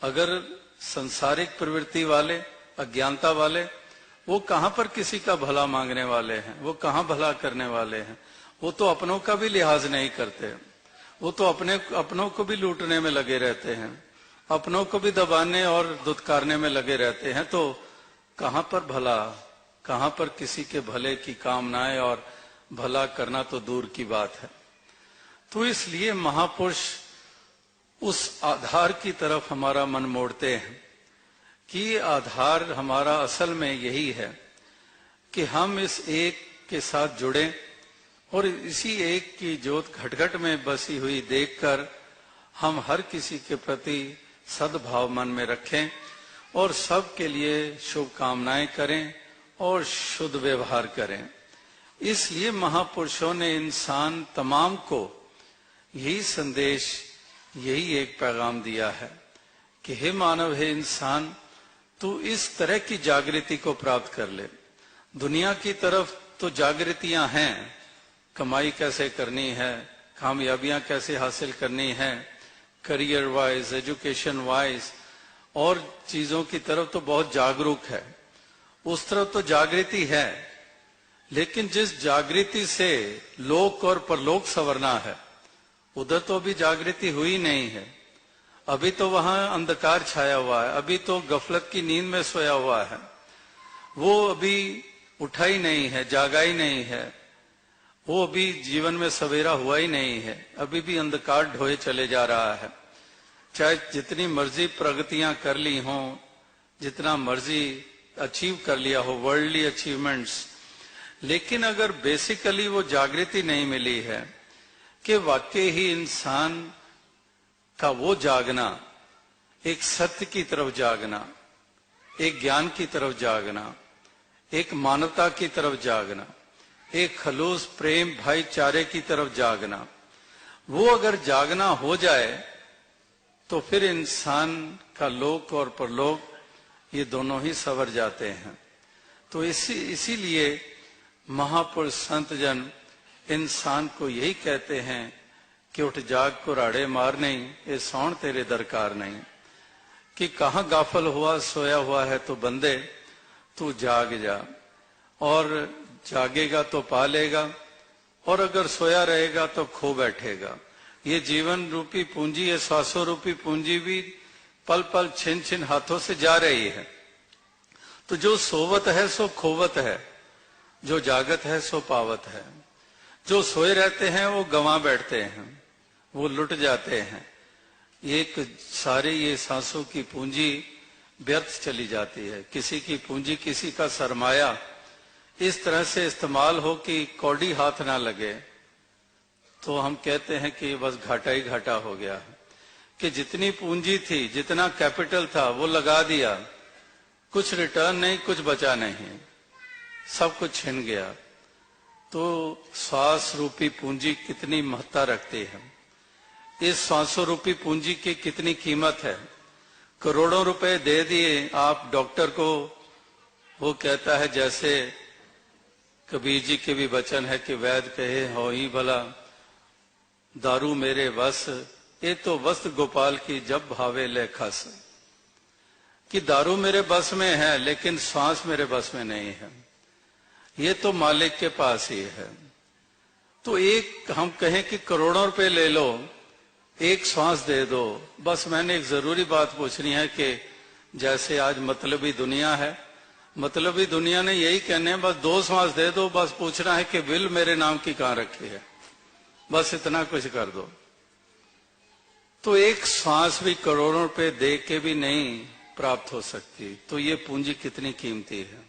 अगर संसारिक प्रवृत्ति वाले, अज्ञानता वाले, वो कहां पर किसी का भला मांगने वाले हैं, वो कहां भला करने वाले हैं। वो तो अपनों का भी लिहाज नहीं करते, वो तो अपनों को भी लूटने में लगे रहते हैं, अपनों को भी दबाने और दुत्कारने में लगे रहते हैं। तो कहां पर भला, कहां पर किसी के भले की कामनाएं, और भला करना तो दूर की बात है। तो इसलिए महापुरुष उस आधार की तरफ हमारा मन मोड़ते हैं कि आधार हमारा असल में यही है कि हम इस एक के साथ जुड़ें और इसी एक की ज्योत घट-घट में बसी हुई देखकर हम हर किसी के प्रति सद्भाव मन में रखें और सबके लिए शुभकामनाएं करें और शुद्ध व्यवहार करें। इसलिए महापुरुषों ने इंसान तमाम को यही संदेश, यही एक पैगाम दिया है कि हे मानव, हे इंसान, तू इस तरह की जागृति को प्राप्त कर ले। दुनिया की तरफ तो जागृतियां हैं, कमाई कैसे करनी है, कामयाबियां कैसे हासिल करनी है, करियर वाइज, एजुकेशन वाइज, और चीजों की तरफ तो बहुत जागरूक है, उस तरफ तो जागृति है। लेकिन जिस जागृति से लोक और परलोक संवरना है, उधर तो अभी जागृति हुई नहीं है। अभी तो वहां अंधकार छाया हुआ है, अभी तो गफलत की नींद में सोया हुआ है, वो अभी उठा ही नहीं है, जागा ही नहीं है, वो अभी जीवन में सवेरा हुआ ही नहीं है, अभी भी अंधकार ढोए चले जा रहा है। चाहे जितनी मर्जी प्रगतियां कर ली हों, जितना मर्जी अचीव कर लिया हो, वर्ल्डली अचीवमेंट्स, लेकिन अगर बेसिकली वो जागृति नहीं मिली है कि वाकई ही इंसान का वो जागना, एक सत्य की तरफ जागना, एक ज्ञान की तरफ जागना, एक मानवता की तरफ जागना, एक खलूस प्रेम भाईचारे की तरफ जागना, वो अगर जागना हो जाए तो फिर इंसान का लोक और परलोक ये दोनों ही संवर जाते हैं। तो इसीलिए महापुरुष संत जन इंसान को यही कहते हैं कि उठ जाग कुराड़े मार नहीं, ये सौण तेरे दरकार नहीं। कि कहाँ गाफल हुआ सोया हुआ है तो बंदे तू जाग जा, और जागेगा तो पा लेगा, और अगर सोया रहेगा तो खो बैठेगा। ये जीवन रूपी पूंजी, ये श्वासों रूपी पूंजी भी पल पल छिन छिन हाथों से जा रही है। तो जो सोवत है सो खोवत है, जो जागत है सो पावत है। जो सोए रहते हैं वो गंवा बैठते हैं, वो लुट जाते हैं। एक सारे ये सांसों की पूंजी व्यर्थ चली जाती है। किसी की पूंजी, किसी का सरमाया इस तरह से इस्तेमाल हो कि कौड़ी हाथ ना लगे, तो हम कहते हैं कि बस घाटा ही घाटा हो गया। कि जितनी पूंजी थी, जितना कैपिटल था, वो लगा दिया, कुछ रिटर्न नहीं, कुछ बचा नहीं, सब कुछ छिन गया। तो श्वास रूपी पूंजी कितनी महत्ता रखती है। इस श्वासों रूपी पूंजी की कितनी कीमत है। करोड़ों रुपए दे दिए आप डॉक्टर को, वो कहता है, जैसे कबीर जी के भी वचन है कि वैद कहे हो ही भला, दारू मेरे बस, ये तो वस्त गोपाल की जब भावे ले खस। कि दारू मेरे बस में है लेकिन श्वास मेरे बस में नहीं है, ये तो मालिक के पास ही है। तो एक हम कहें कि करोड़ों रुपए ले लो, एक श्वास दे दो। बस मैंने एक जरूरी बात पूछनी है कि जैसे आज मतलबी दुनिया है, मतलबी दुनिया ने यही कहने हैं, बस 2 श्वास दे दो, बस पूछना है कि विल मेरे नाम की कहां रखी है, बस इतना कुछ कर दो। तो एक श्वास भी करोड़ों रुपए दे के भी नहीं प्राप्त हो सकती। तो ये पूंजी कितनी कीमती है।